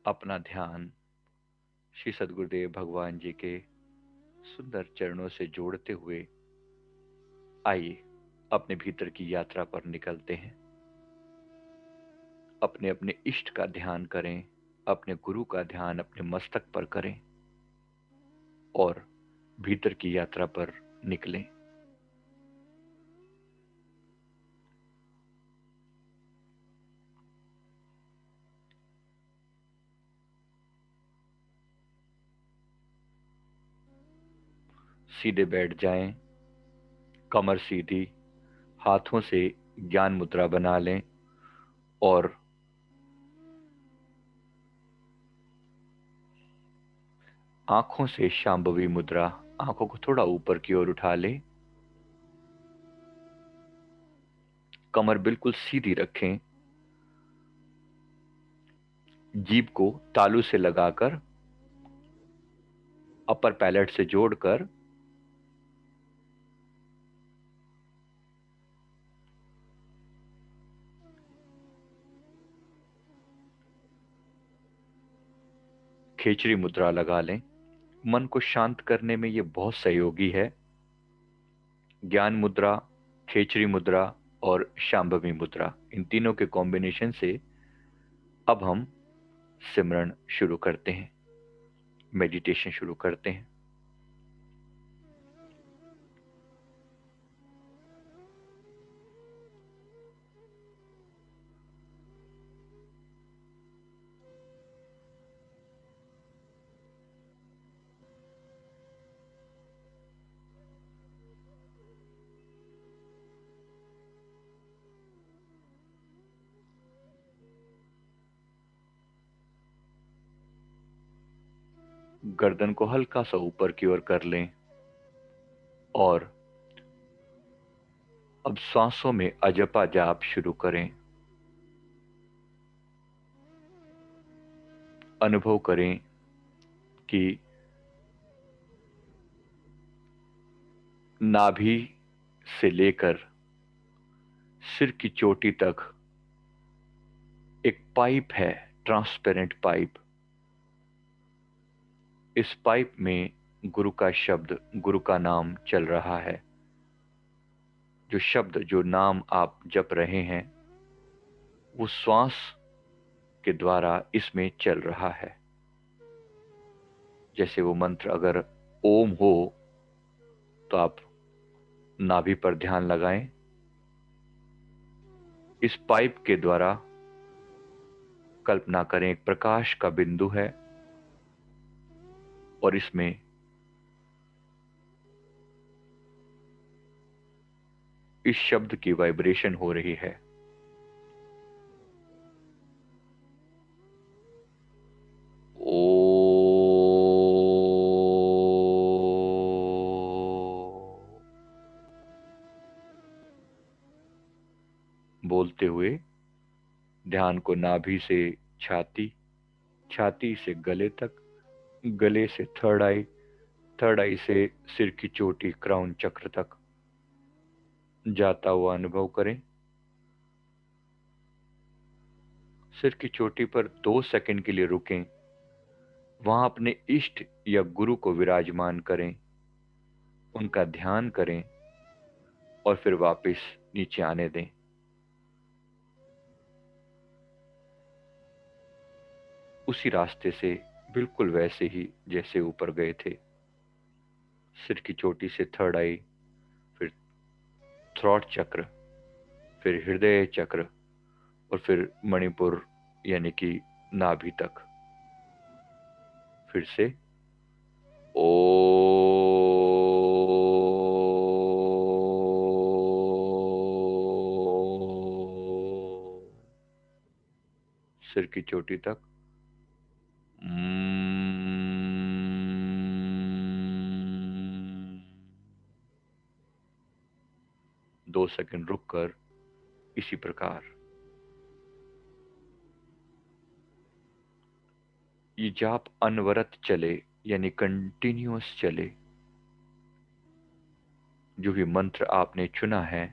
अपना ध्यान श्री सद्गुरुदेव भगवान जी के सुंदर चरणों से जोड़ते हुए आइए अपने भीतर की यात्रा पर निकलते हैं। अपने अपने इष्ट का ध्यान करें, अपने गुरु का ध्यान अपने मस्तक पर करें और भीतर की यात्रा पर निकलें। सीधे बैठ जाएं, कमर सीधी, हाथों से ज्ञान मुद्रा बना लें और आंखों से शांभवी मुद्रा, आंखों को थोड़ा ऊपर की ओर उठा लें। कमर बिल्कुल सीधी रखें। जीभ को तालू से लगाकर अपर पैलेट से जोड़कर खेचरी मुद्रा लगा लें। मन को शांत करने में यह बहुत सहयोगी है। ज्ञान मुद्रा, खेचरी मुद्रा और शांभवी मुद्रा, इन तीनों के कॉम्बिनेशन से अब हम सिमरन शुरू करते हैं, मेडिटेशन शुरू करते हैं। गर्दन को हल्का सा ऊपर की ओर कर लें और अब सांसों में अजपा जाप शुरू करें। अनुभव करें कि नाभि से लेकर सिर की चोटी तक एक पाइप है, ट्रांसपेरेंट पाइप। इस पाइप में गुरु का शब्द, गुरु का नाम चल रहा है। जो शब्द, जो नाम आप जप रहे हैं, वो श्वास के द्वारा इसमें चल रहा है। जैसे वो मंत्र अगर ओम हो तो आप नाभि पर ध्यान लगाएं। इस पाइप के द्वारा कल्पना करें एक प्रकाश का बिंदु है और इसमें इस शब्द की वाइब्रेशन हो रही है। ओ बोलते हुए ध्यान को नाभि से छाती, छाती से गले तक, गले से थर्ड आई, थर्ड आई से सिर की चोटी, क्राउन चक्र तक जाता हुआ अनुभव करें। सिर की चोटी पर 2 सेकंड के लिए रुकें, वहां अपने इष्ट या गुरु को विराजमान करें, उनका ध्यान करें और फिर वापस नीचे आने दें। उसी रास्ते से, बिल्कुल वैसे ही जैसे ऊपर गए थे। सिर की चोटी से थर्ड आई, फिर थ्रॉट चक्र, फिर हृदय चक्र और फिर मणिपुर यानी कि नाभि तक। फिर से ओ सिर की चोटी तक। 2 सेकंड रुककर इसी प्रकार ये जाप अनवरत चले, यानी कंटिन्यूअस चले। जो भी मंत्र आपने चुना है,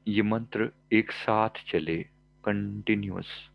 ये मंत्र एक साथ चले, कंटिन्यूअस।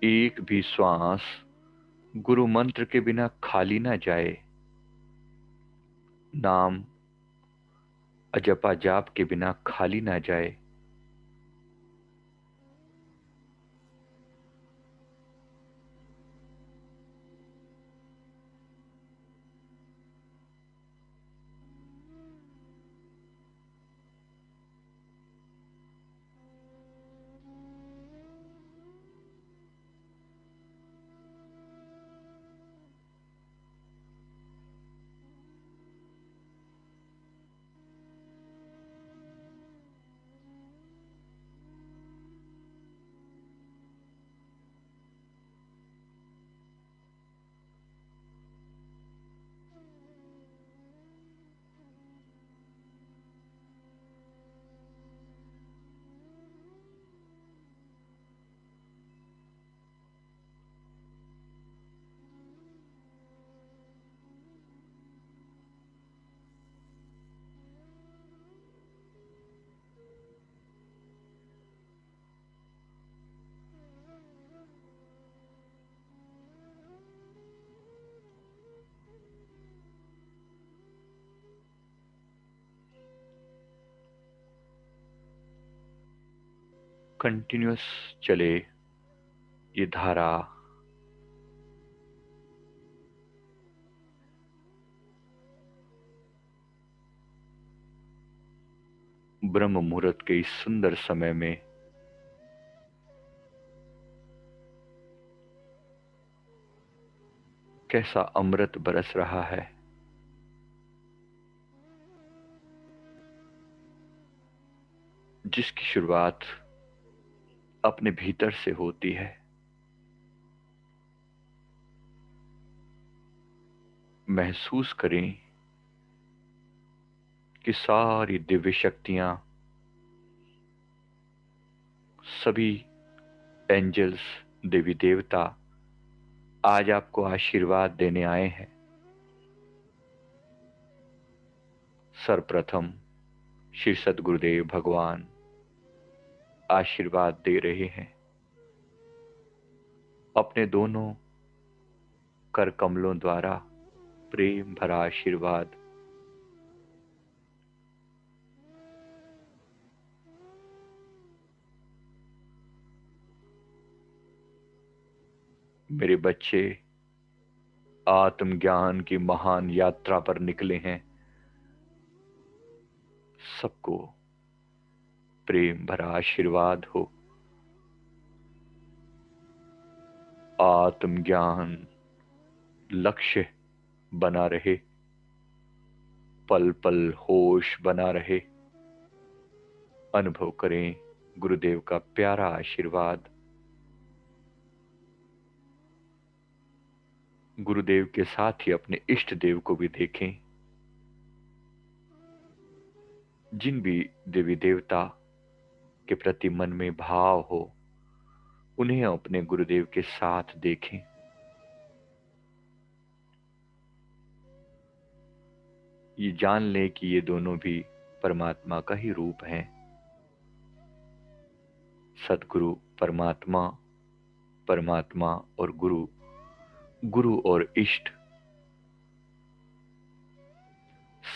एक भी श्वास गुरु मंत्र के बिना खाली ना जाए, नाम अजपा जाप के बिना खाली ना जाए। कंटिन्यूअस चले ये धारा। ब्रह्म मुहूर्त के इस सुंदर समय में कैसा अमृत बरस रहा है। जिसकी शुरुआत अपने भीतर से होती है। महसूस करें कि सारी दिव्य शक्तियां, सभी एंजल्स, देवी देवता आज आपको आशीर्वाद देने आए हैं। सर्वप्रथम श्री सद्गुरुदेव भगवान आशीर्वाद दे रहे हैं। अपने दोनों कर कमलों द्वारा प्रेम भरा आशीर्वाद। मेरे बच्चे आत्मज्ञान की महान यात्रा पर निकले हैं। सबको प्रेम भरा आशीर्वाद हो। आत्मज्ञान लक्ष्य बना रहे, पल पल होश बना रहे। अनुभव करें गुरुदेव का प्यारा आशीर्वाद। गुरुदेव के साथ ही अपने इष्ट देव को भी देखें। जिन भी देवी देवता के प्रति मन में भाव हो, उन्हें अपने गुरुदेव के साथ देखें। ये जान लें कि ये दोनों भी परमात्मा का ही रूप हैं। सदगुरु परमात्मा, परमात्मा और गुरु, गुरु और इष्ट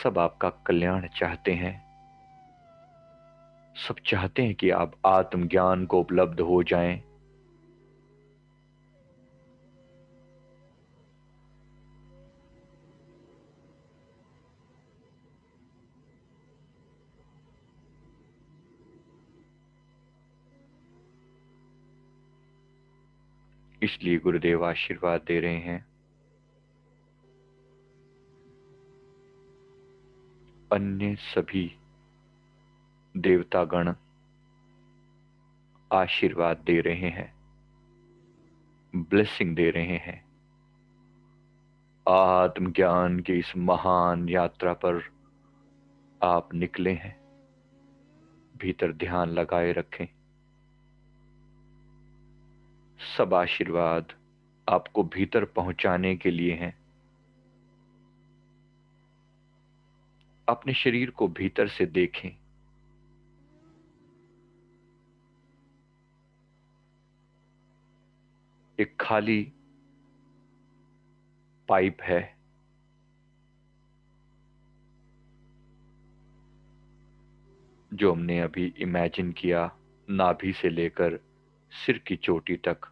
सब आपका कल्याण चाहते हैं। सब चाहते हैं कि आप आत्मज्ञान को उपलब्ध हो जाएं। इसलिए गुरुदेव आशीर्वाद दे रहे हैं। अन्य सभी देवतागण आशीर्वाद दे रहे हैं, ब्लेसिंग दे रहे हैं। आत्मज्ञान की इस महान यात्रा पर आप निकले हैं। भीतर ध्यान लगाए रखें। सब आशीर्वाद आपको भीतर पहुंचाने के लिए हैं। अपने शरीर को भीतर से देखें। एक खाली पाइप है, जो हमने अभी इमेजिन किया, नाभि से लेकर सिर की चोटी तक,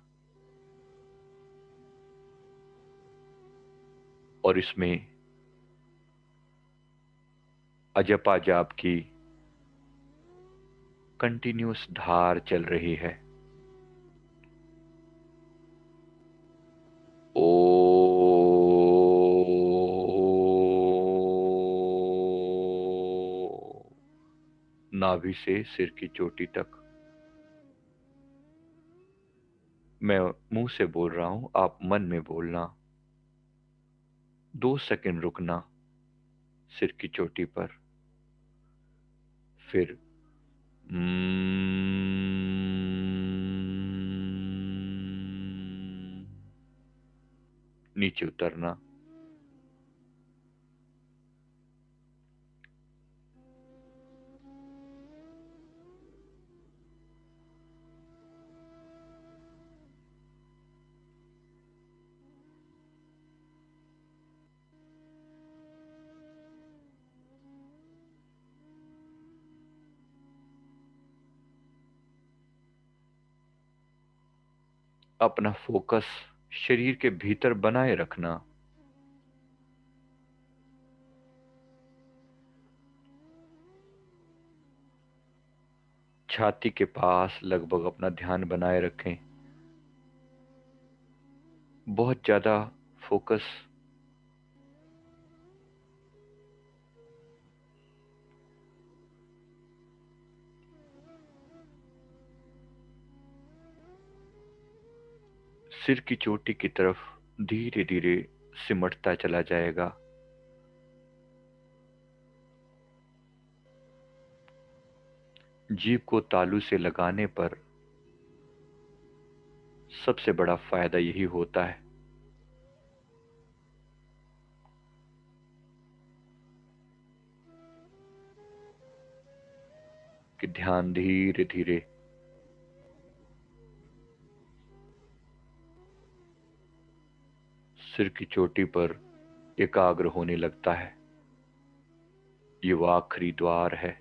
और इसमें अजपा जाप की कंटिन्यूस धार चल रही है। ओ नाभि से सिर की चोटी तक। मैं मुंह से बोल रहा हूं, आप मन में बोलना। 2 सेकंड रुकना सिर की चोटी पर, फिर नीचे उतरना। अपना फोकस शरीर के भीतर बनाए रखना। छाती के पास लगभग अपना ध्यान बनाए रखें। बहुत ज्यादा फोकस सिर की चोटी की तरफ धीरे धीरे सिमटता चला जाएगा। जीभ को तालू से लगाने पर सबसे बड़ा फायदा यही होता है कि ध्यान धीरे धीरे सिर की चोटी पर एकाग्र होने लगता है। ये वो आखिरी द्वार है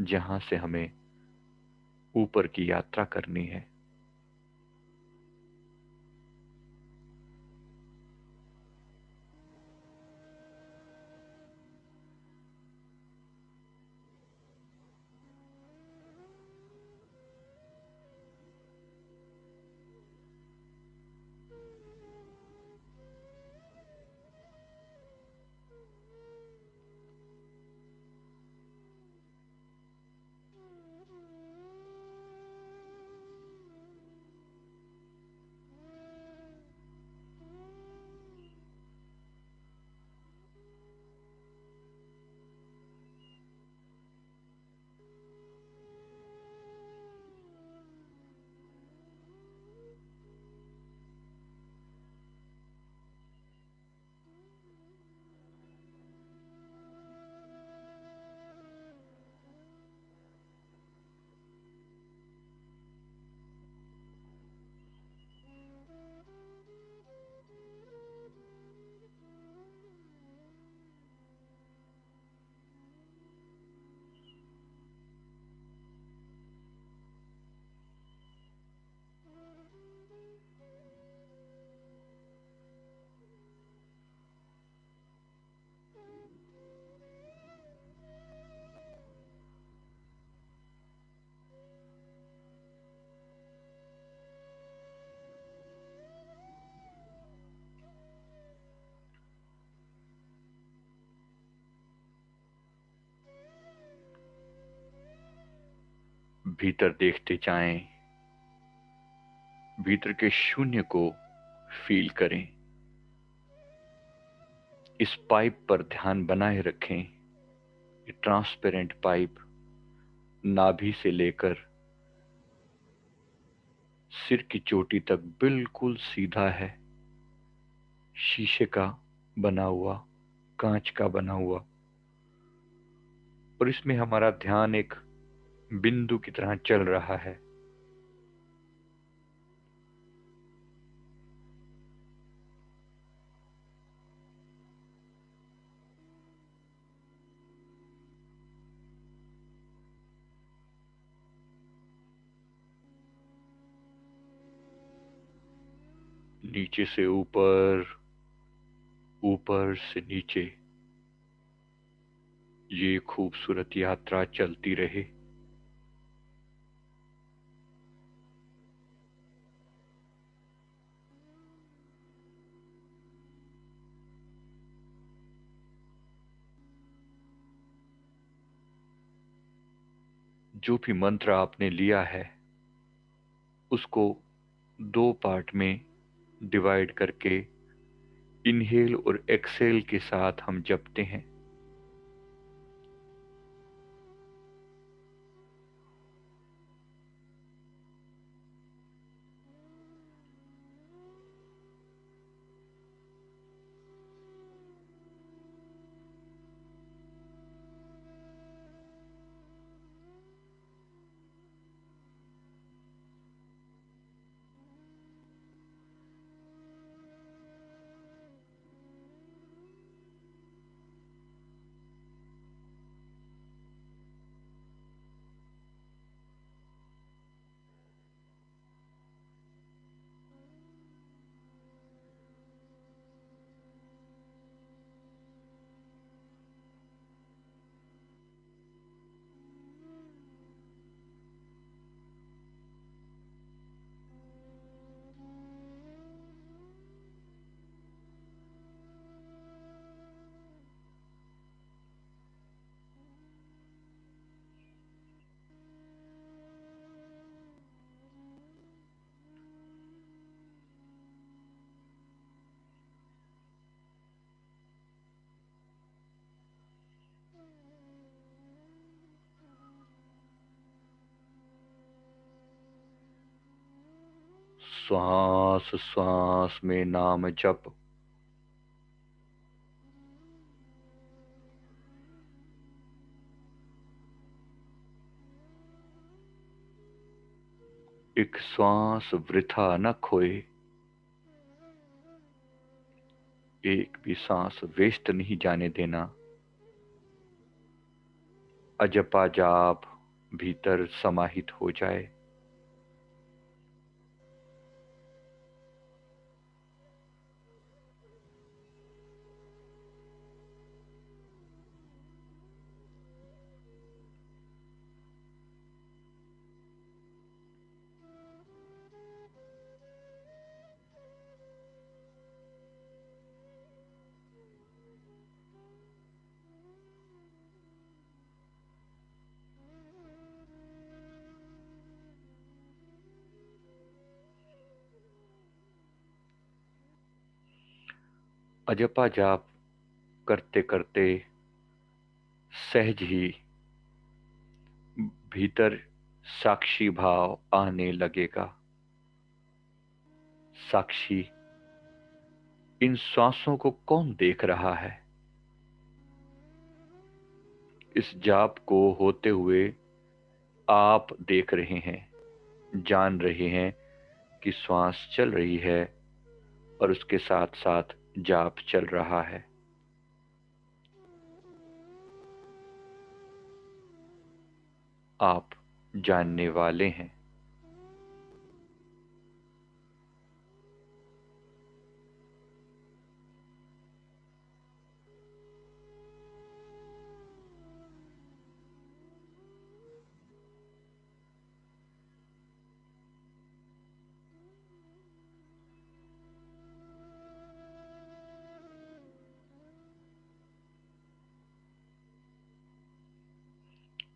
जहां से हमें ऊपर की यात्रा करनी है। भीतर देखते जाएं, भीतर के शून्य को फील करें। इस पाइप पर ध्यान बनाए रखें। ये ट्रांसपेरेंट पाइप नाभि से लेकर सिर की चोटी तक बिल्कुल सीधा है, शीशे का बना हुआ, कांच का बना हुआ, और इसमें हमारा ध्यान एक बिंदु की तरह चल रहा है। नीचे से ऊपर, ऊपर से नीचे, ये खूबसूरत यात्रा चलती रहे। जो भी मंत्र आपने लिया है उसको दो पार्ट में डिवाइड करके इनहेल और एक्सेल के साथ हम जपते हैं। श्वास श्वास में नाम जप। एक श्वास वृथा न खोए, एक भी सांस वेस्ट नहीं जाने देना। अजपा जाप भीतर समाहित हो जाए। अजपा जाप करते करते सहज ही भीतर साक्षी भाव आने लगेगा। साक्षी, इन श्वासों को कौन देख रहा है? इस जाप को होते हुए आप देख रहे हैं, जान रहे हैं कि श्वास चल रही है और उसके साथ साथ जाप चल रहा है। आप जानने वाले हैं।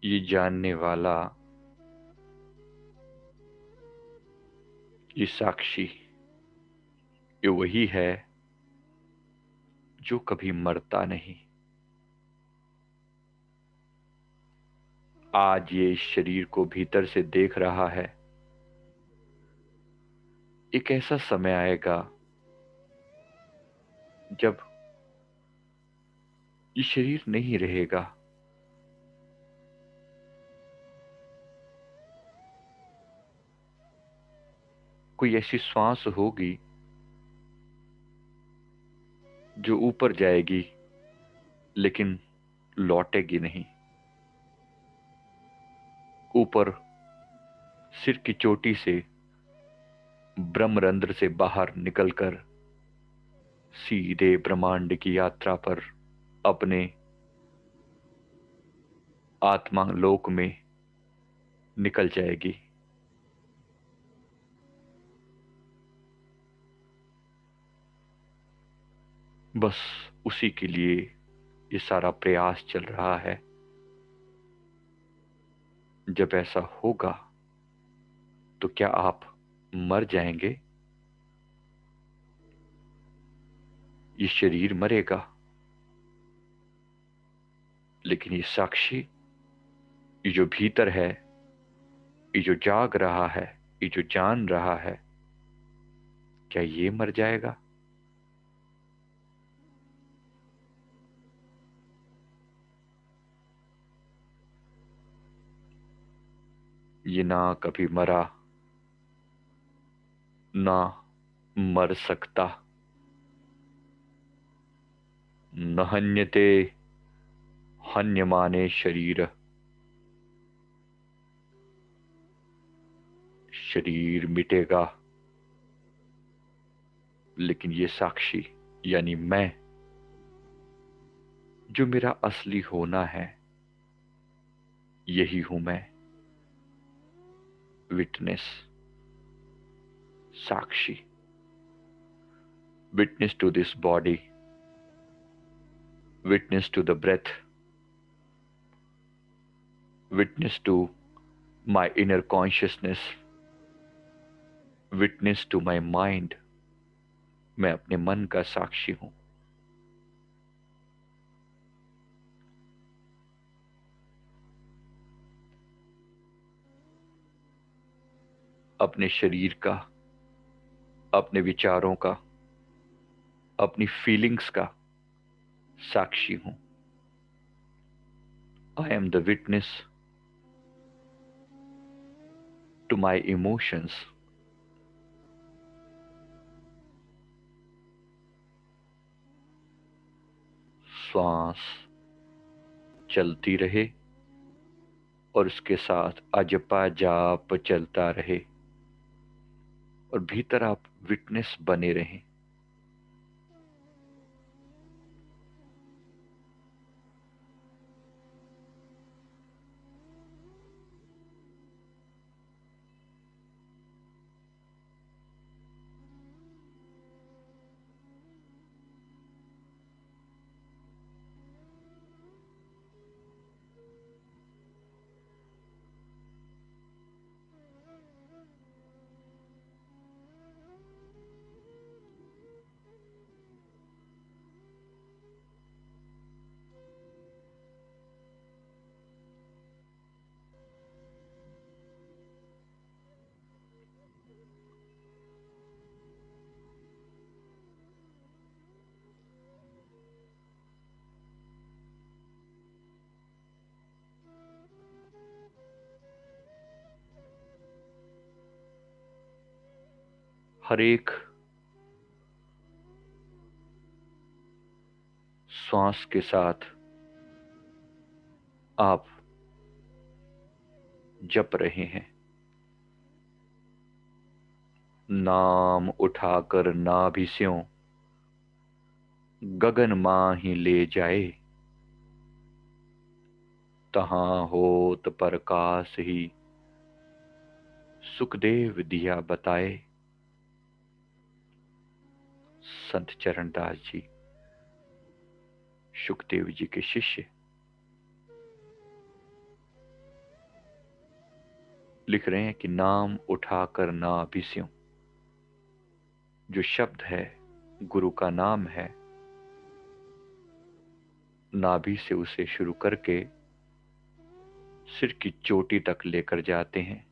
ये जानने वाला ये साक्षी, ये वही है जो कभी मरता नहीं। आज ये इस शरीर को भीतर से देख रहा है। एक ऐसा समय आएगा जब ये शरीर नहीं रहेगा। कोई ऐसी श्वास होगी जो ऊपर जाएगी लेकिन लौटेगी नहीं। ऊपर सिर की चोटी से ब्रह्मरंध्र से बाहर निकलकर सीधे ब्रह्मांड की यात्रा पर अपने आत्मा लोक में निकल जाएगी। बस उसी के लिए ये सारा प्रयास चल रहा है। जब ऐसा होगा तो क्या आप मर जाएंगे? ये शरीर मरेगा, लेकिन ये साक्षी, ये जो भीतर है, ये जो जाग रहा है, ये जो जान रहा है, क्या ये मर जाएगा? ये ना कभी मरा, ना मर सकता। न हन्यते हन्यमाने शरीर। शरीर मिटेगा, लेकिन ये साक्षी यानी मैं, जो मेरा असली होना है, यही हूं मैं। विटनेस, साक्षी, witness to this body, witness to the breath, witness to my inner consciousness, witness to my mind. मैं अपने मन का साक्षी हूं। अपने शरीर का, अपने विचारों का, अपनी फीलिंग्स का साक्षी हूं। I am the witness to my emotions. श्वास चलती रहे और उसके साथ अजपा जाप चलता रहे, और भीतर आप विटनेस बने रहें। हर एक श्वास के साथ आप जप रहे हैं। नाम उठाकर नाभि स्यों गगन मां ही ले जाए, तहां होत प्रकाश ही सुखदेव दिया बताए। संत चरणदास जी, सुखदेव जी के शिष्य, लिख रहे हैं कि नाम उठाकर नाभि स्यों, जो शब्द है, गुरु का नाम है, नाभि से उसे शुरू करके सिर की चोटी तक लेकर जाते हैं,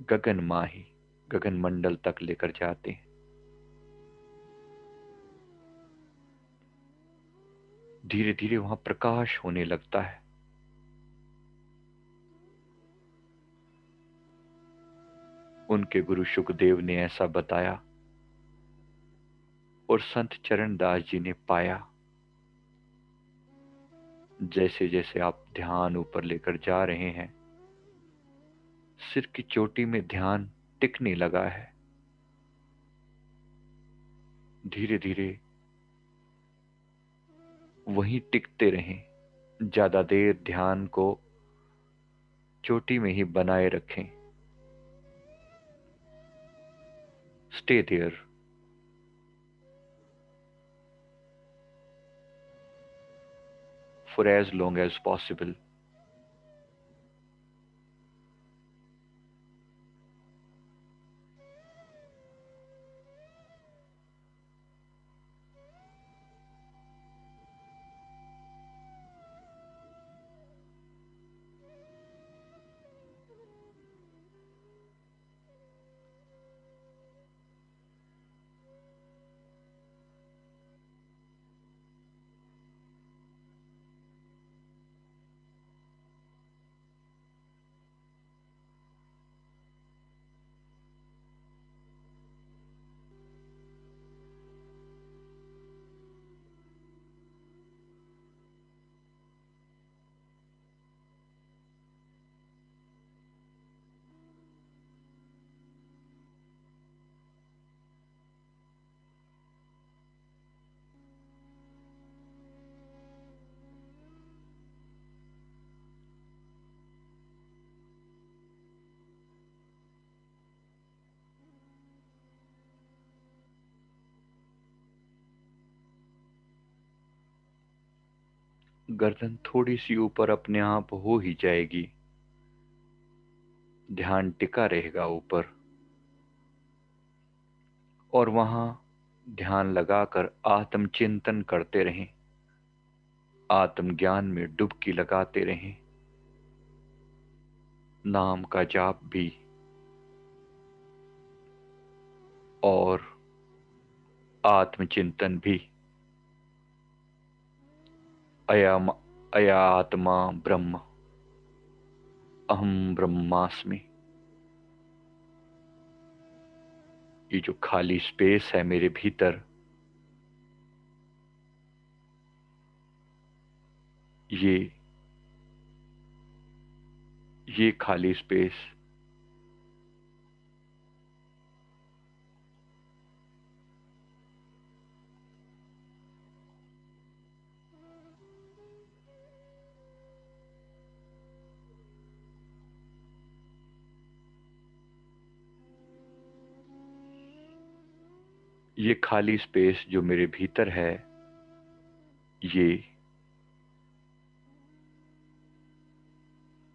गगन माही, गगन मंडल तक लेकर जाते हैं। धीरे धीरे वहां प्रकाश होने लगता है। उनके गुरु शुकदेव ने ऐसा बताया और संत चरणदास जी ने पाया। जैसे जैसे आप ध्यान ऊपर लेकर जा रहे हैं, सिर की चोटी में ध्यान टिकने लगा है। धीरे धीरे वहीं टिकते रहें, ज्यादा देर ध्यान को चोटी में ही बनाए रखें। Stay there. For as long as possible. गर्दन थोड़ी सी ऊपर अपने आप हो ही जाएगी। ध्यान टिका रहेगा ऊपर, और वहां ध्यान लगाकर आत्मचिंतन करते रहें, आत्मज्ञान में डुबकी लगाते रहें। नाम का जाप भी और आत्मचिंतन भी। अयम अया आत्मा ब्रह्म, अहम ब्रह्मास्मि। ये जो खाली स्पेस है मेरे भीतर, ये खाली स्पेस ये खाली स्पेस जो मेरे भीतर है, ये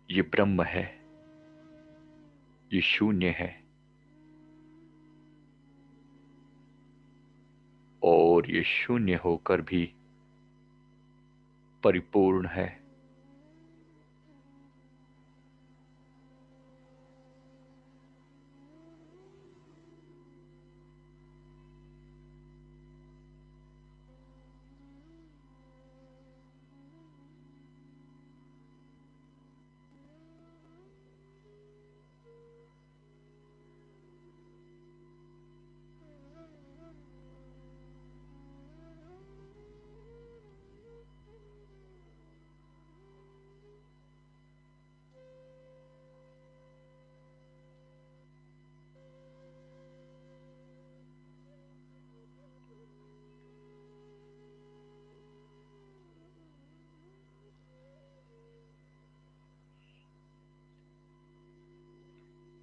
ये ब्रह्म है, ये शून्य है, और ये शून्य होकर भी परिपूर्ण है।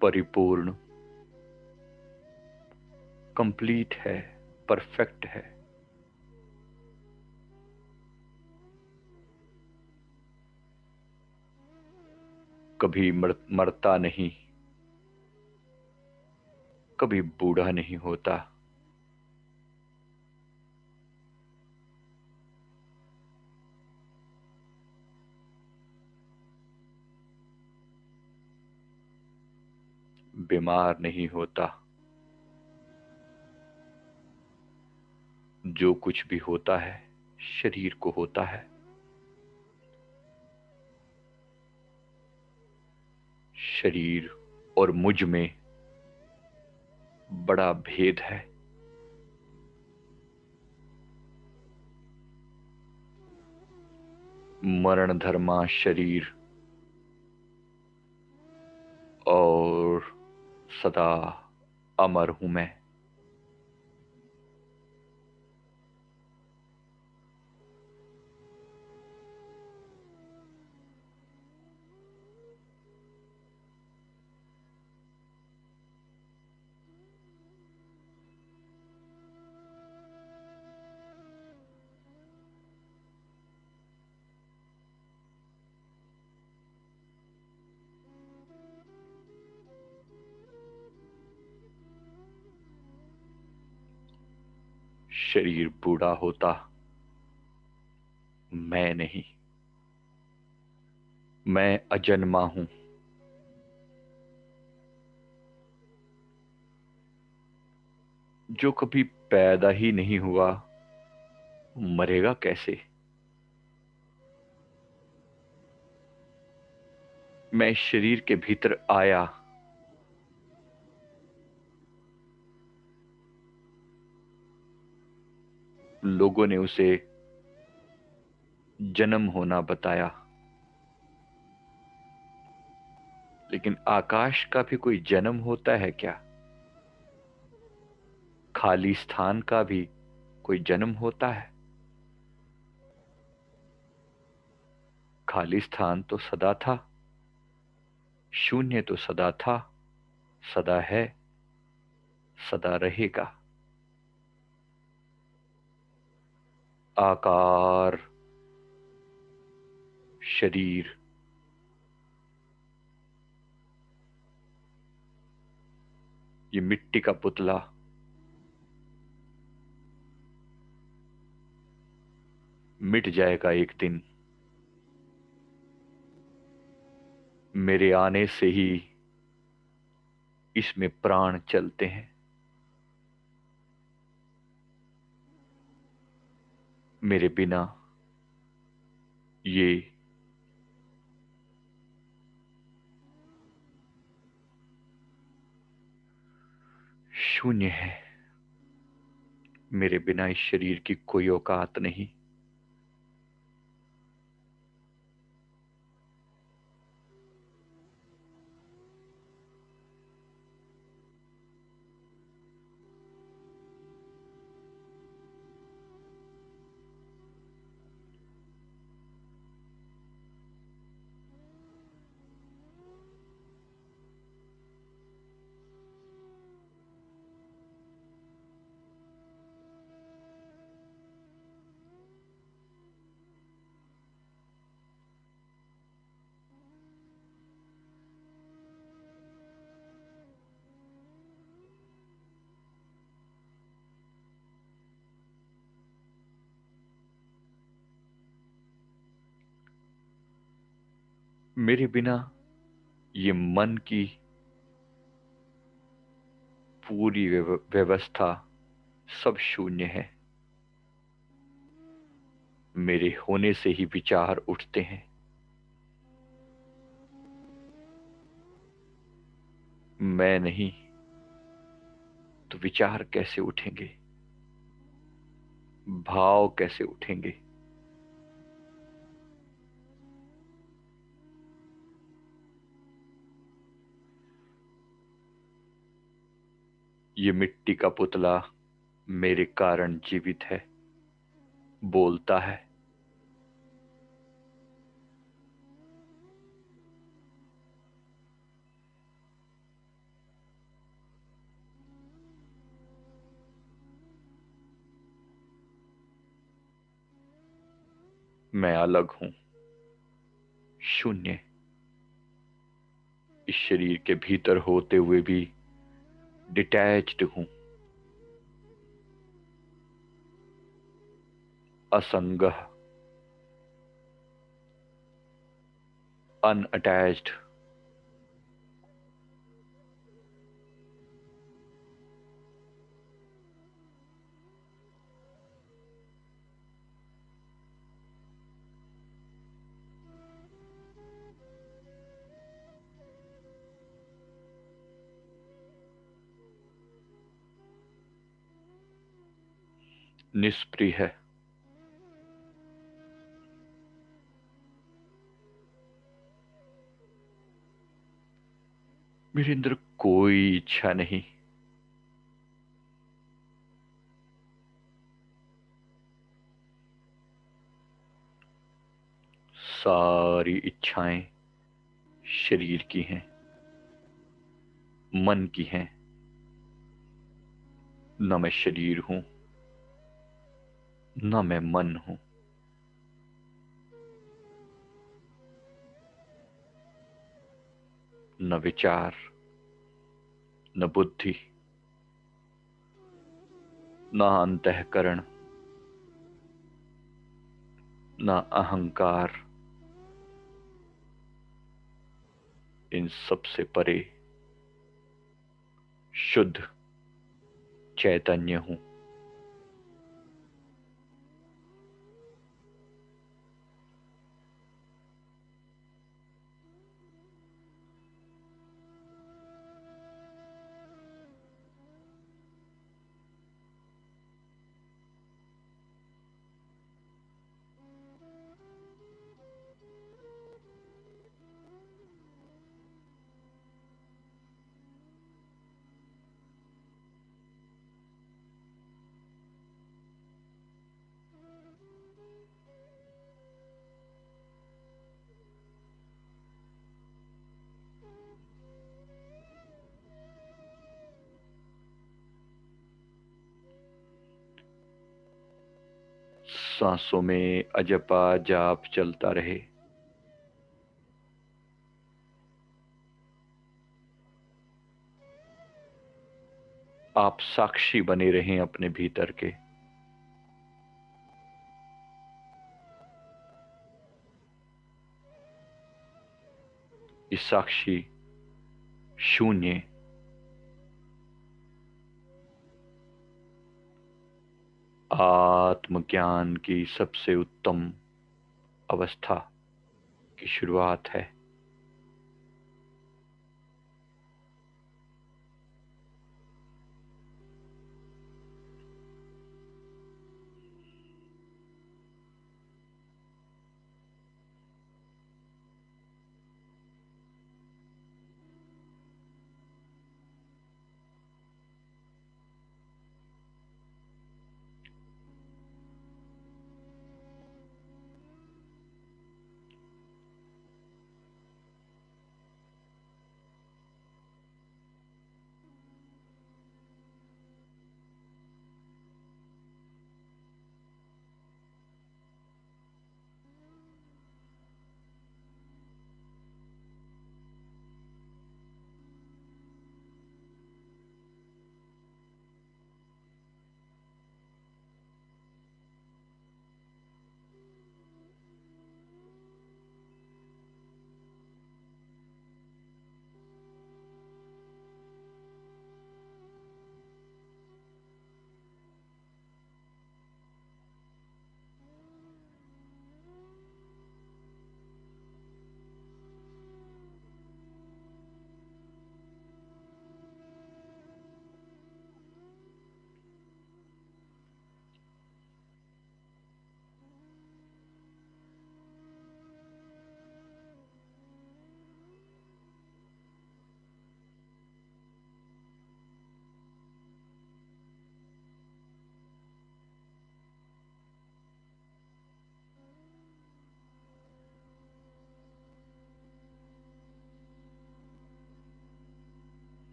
परिपूर्ण, कंप्लीट है, परफेक्ट है। कभी मरता नहीं, कभी बूढ़ा नहीं होता। बीमार नहीं होता। जो कुछ भी होता है शरीर को होता है। शरीर और मुझ में बड़ा भेद है। मरण धर्मा शरीर और सदा अमर हूं मैं। शरीर बूढ़ा होता, मैं नहीं। मैं अजन्मा हूं। जो कभी पैदा ही नहीं हुआ मरेगा कैसे? मैं शरीर के भीतर आया, लोगों ने उसे जन्म होना बताया। लेकिन आकाश का भी कोई जन्म होता है क्या? खाली स्थान का भी कोई जन्म होता है? खाली स्थान तो सदा था, शून्य तो सदा था, सदा है, सदा रहेगा। आकार, शरीर, ये मिट्टी का पुतला मिट जाएगा एक दिन। मेरे आने से ही इसमें प्राण चलते हैं। मेरे बिना ये शून्य है। मेरे बिना इस शरीर की कोई औकात नहीं। मेरे बिना ये मन की पूरी व्यवस्था सब शून्य है। मेरे होने से ही विचार उठते हैं। मैं नहीं तो विचार कैसे उठेंगे? भाव कैसे उठेंगे? ये मिट्टी का पुतला मेरे कारण जीवित है, बोलता है। मैं अलग हूं, शून्य। इस शरीर के भीतर होते हुए भी डिटैच्ड हूं, असंग, अनअटैच्ड, निष्प्रिय। मेरे अंदर कोई इच्छा नहीं, सारी इच्छाएं शरीर की हैं, मन की हैं। न मैं शरीर हूं, न मैं मन हूं। न विचार, न बुद्धि, न अंतःकरण, न अहंकार। इन सब से परे शुद्ध चैतन्य हूं। सांसों में अजपा जाप चलता रहे। आप साक्षी बने रहें अपने भीतर के। इस साक्षी शून्य आत्मज्ञान की सबसे उत्तम अवस्था की शुरुआत है।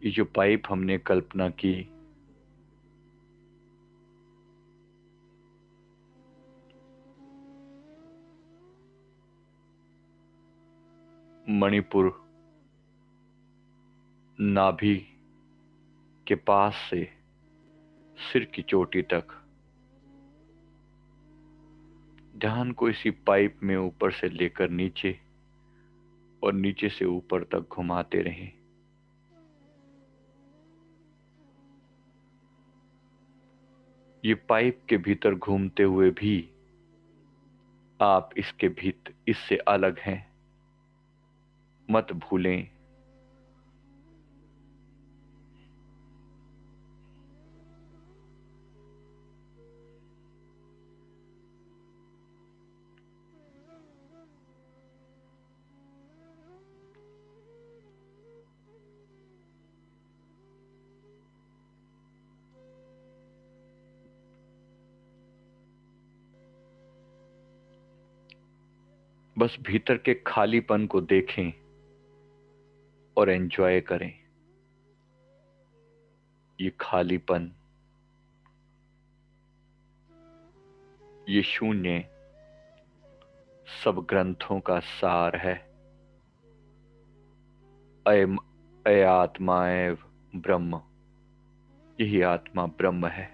ये जो पाइप हमने कल्पना की, मणिपुर नाभि के पास से सिर की चोटी तक ध्यान को इसी पाइप में ऊपर से लेकर नीचे और नीचे से ऊपर तक घुमाते रहें। ये पाइप के भीतर घूमते हुए भी आप इससे अलग हैं, मत भूलें। बस भीतर के खालीपन को देखें और एंजॉय करें। ये खालीपन, ये शून्य सब ग्रंथों का सार है। अयम अय आत्माएव ब्रह्म, यही आत्मा ब्रह्म है।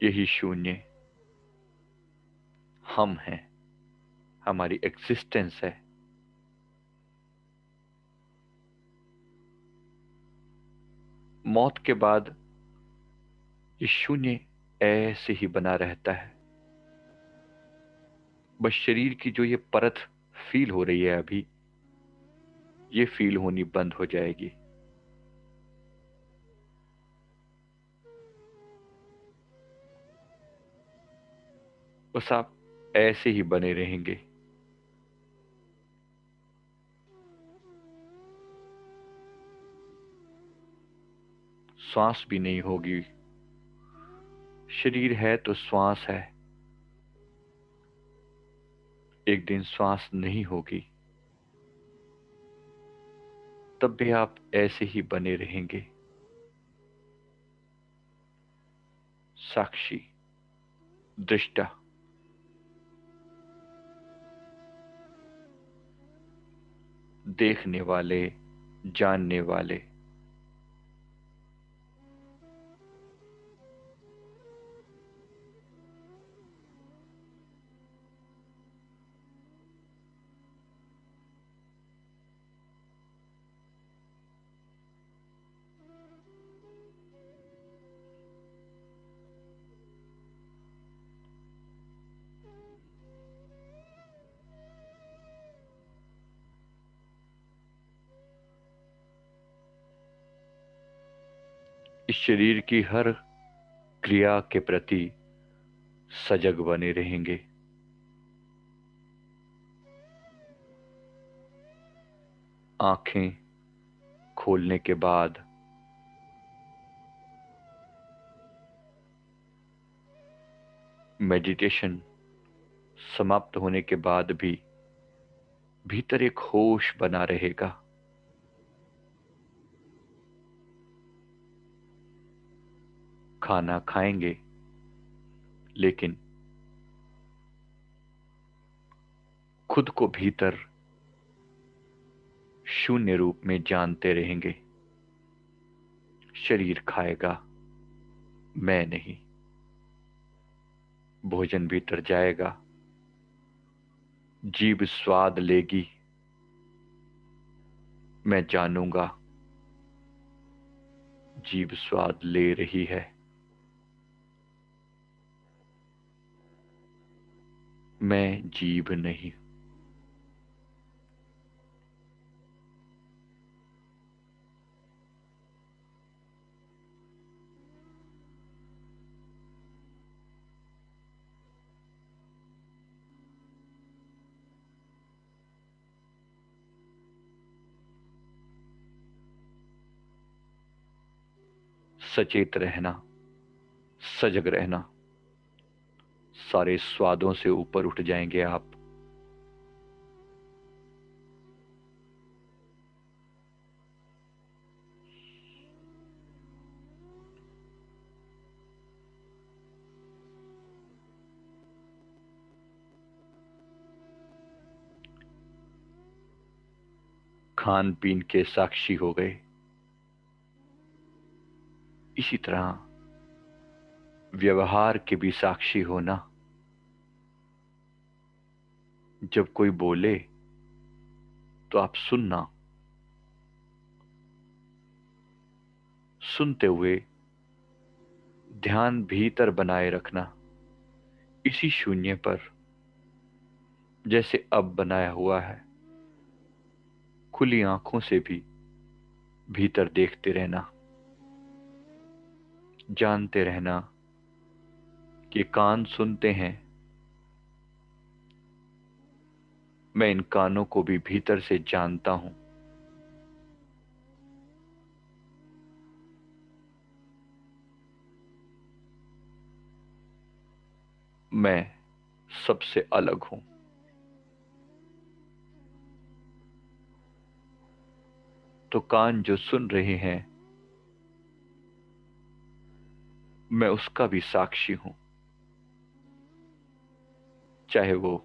यही शून्य हम हैं, हमारी एग्जिस्टेंस है। मौत के बाद ये शून्य ऐसे ही बना रहता है। बस शरीर की जो ये परत फील हो रही है अभी, ये फील होनी बंद हो जाएगी। बस आप ऐसे ही बने रहेंगे। श्वास भी नहीं होगी। शरीर है तो श्वास है। एक दिन श्वास नहीं होगी, तब भी आप ऐसे ही बने रहेंगे, साक्षी, दृष्टा। देखने वाले, जानने वाले। इस शरीर की हर क्रिया के प्रति सजग बने रहेंगे। आंखें खोलने के बाद मेडिटेशन समाप्त होने के बाद भी भीतर एक होश बना रहेगा। खाना खाएंगे, लेकिन खुद को भीतर शून्य रूप में जानते रहेंगे। शरीर खाएगा, मैं नहीं। भोजन भीतर जाएगा, जीभ स्वाद लेगी, मैं जानूंगा जीभ स्वाद ले रही है। मैं जीभ नहीं। सचेत रहना, सजग रहना। सारे स्वादों से ऊपर उठ जाएंगे आप। खान पीन के साक्षी हो गए, इसी तरह व्यवहार के भी साक्षी होना। जब कोई बोले तो आप सुनना, सुनते हुए ध्यान भीतर बनाए रखना, इसी शून्य पर जैसे अब बनाया हुआ है। खुली आंखों से भी भीतर देखते रहना, जानते रहना कि कान सुनते हैं। मैं इन कानों को भी भीतर से जानता हूं। मैं सबसे अलग हूं। तो कान जो सुन रहे हैं, मैं उसका भी साक्षी हूं। चाहे वो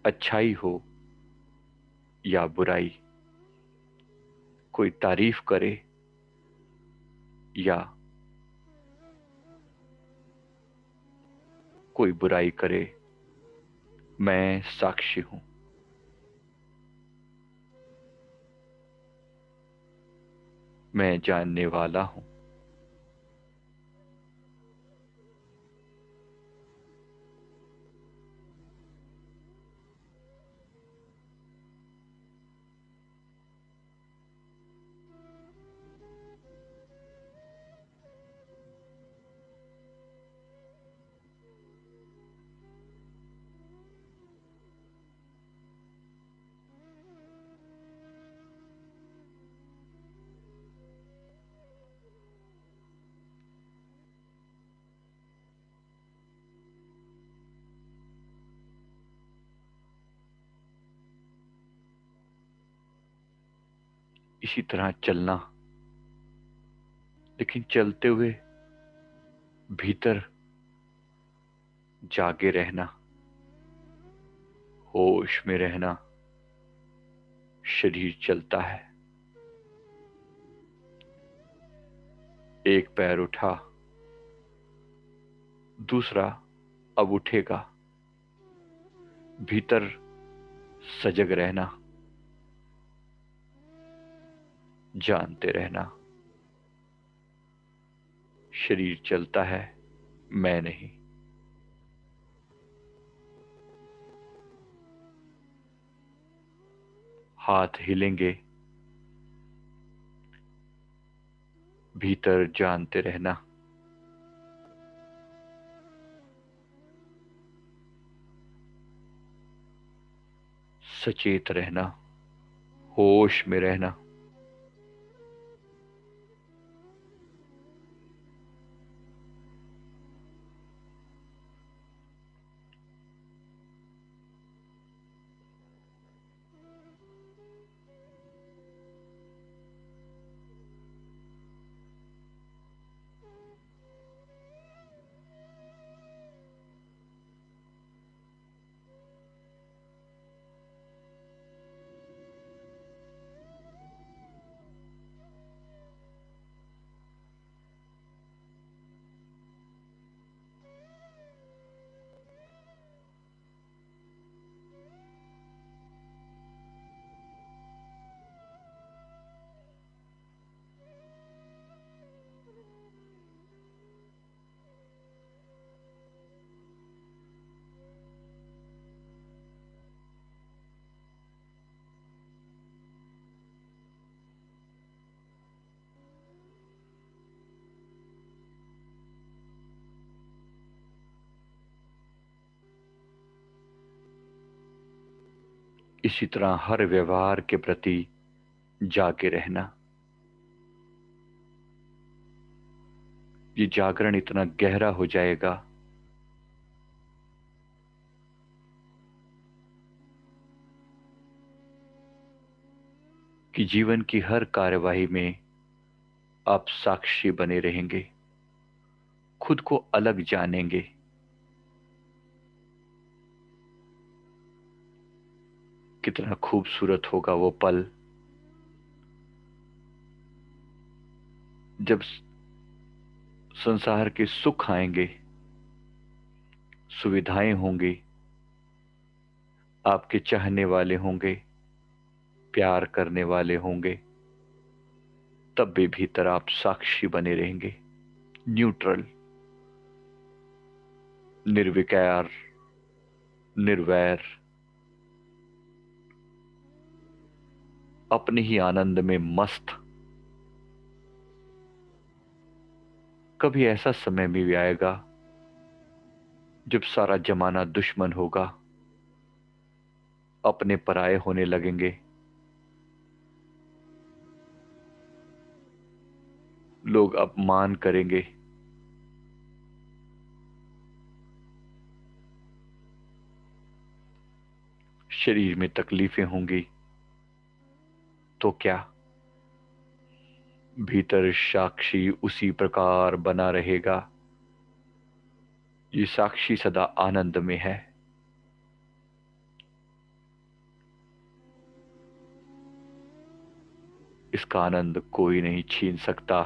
अच्छाई हो या बुराई, कोई तारीफ करे या कोई बुराई करे, मैं साक्षी हूं। मैं जानने वाला हूं। इसी तरह चलना, लेकिन चलते हुए भीतर जागे रहना, होश में रहना। शरीर चलता है, एक पैर उठा, दूसरा अब उठेगा। भीतर सजग रहना, जानते रहना। शरीर चलता है, मैं नहीं। हाथ हिलेंगे, भीतर जानते रहना। सचेत रहना, होश में रहना। इसी तरह हर व्यवहार के प्रति जागे रहना। ये जागरण इतना गहरा हो जाएगा कि जीवन की हर कार्यवाही में आप साक्षी बने रहेंगे, खुद को अलग जानेंगे। कितना खूबसूरत होगा वो पल जब संसार के सुख आएंगे, सुविधाएं होंगी, आपके चाहने वाले होंगे, प्यार करने वाले होंगे, तब भी भीतर आप साक्षी बने रहेंगे, न्यूट्रल, निर्विकार, निर्वैर, अपने ही आनंद में मस्त। कभी ऐसा समय भी आएगा जब सारा जमाना दुश्मन होगा, अपने पराये होने लगेंगे, लोग अपमान करेंगे, शरीर में तकलीफें होंगी, तो क्या, भीतर साक्षी उसी प्रकार बना रहेगा। ये साक्षी सदा आनंद में है। इसका आनंद कोई नहीं छीन सकता।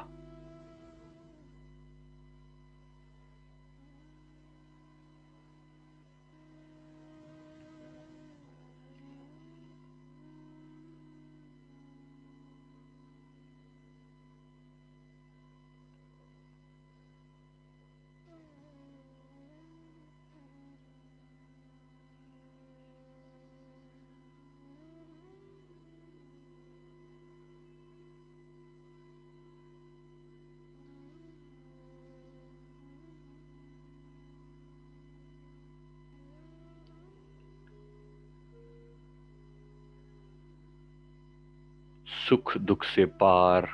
सुख दुख से पार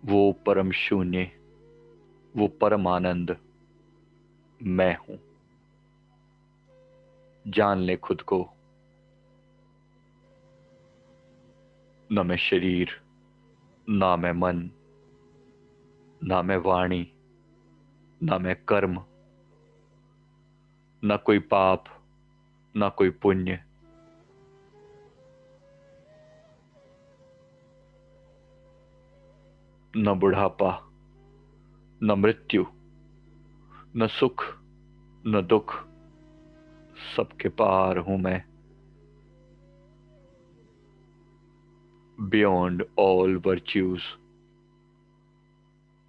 वो परम शून्य, वो परम आनंद मैं हूं। जान ले खुद को, न मैं शरीर, ना मैं मन, ना मैं वाणी, ना मैं कर्म, ना कोई पाप, ना कोई पुण्य, न बुढ़ापा, न मृत्यु, न सुख, न दुख, सबके पार हूं मैं। Beyond all virtues,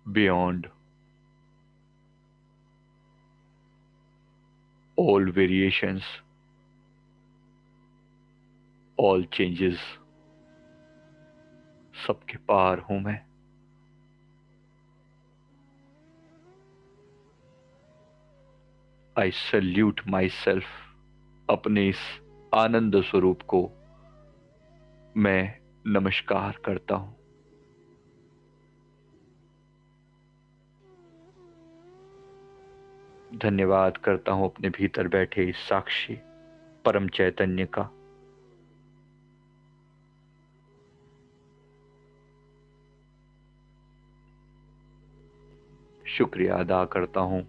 beyond all variations, all changes, सबके पार हूं मैं। आई सल्यूट माई सेल्फ, अपने इस आनंद स्वरूप को मैं नमस्कार करता हूं। धन्यवाद करता हूं अपने भीतर बैठे इस साक्षी परम चैतन्य का। शुक्रिया अदा करता हूं,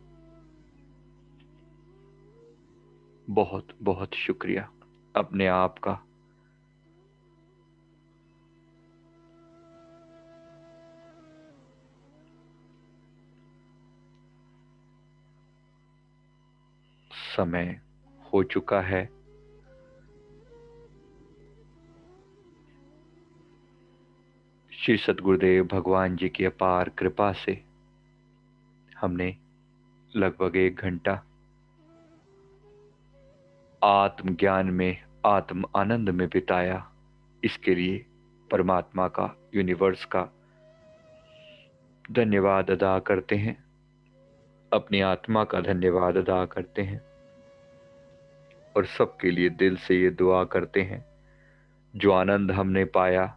बहुत बहुत शुक्रिया अपने आप का। समय हो चुका है। श्री सद्गुरुदेव भगवान जी की अपार कृपा से हमने लगभग 1 घंटा आत्मज्ञान में, आत्म आनंद में बिताया। इसके लिए परमात्मा का, यूनिवर्स का धन्यवाद अदा करते हैं, अपनी आत्मा का धन्यवाद अदा करते हैं और सबके लिए दिल से ये दुआ करते हैं जो आनंद हमने पाया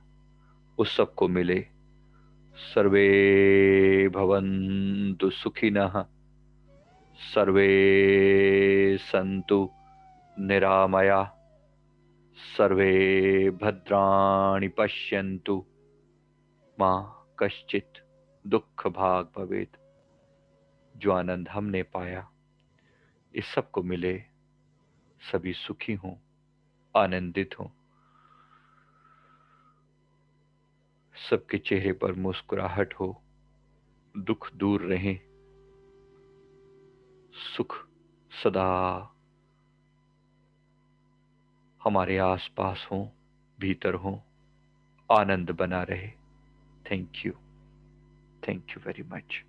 उस सबको मिले। सर्वे भवन्तु सुखिनः, सर्वे सन्तु निरामया, सर्वे भद्राणि पश्यन्तु, मां कश्चित् दुख भाग भवेत्। जो आनंद हमने पाया इस सबको मिले, सभी सुखी हों, आनंदित हों, सबके चेहरे पर मुस्कुराहट हो, दुख दूर रहे, सुख सदा हमारे आसपास हो, भीतर हो, आनंद बना रहे। Thank you very much.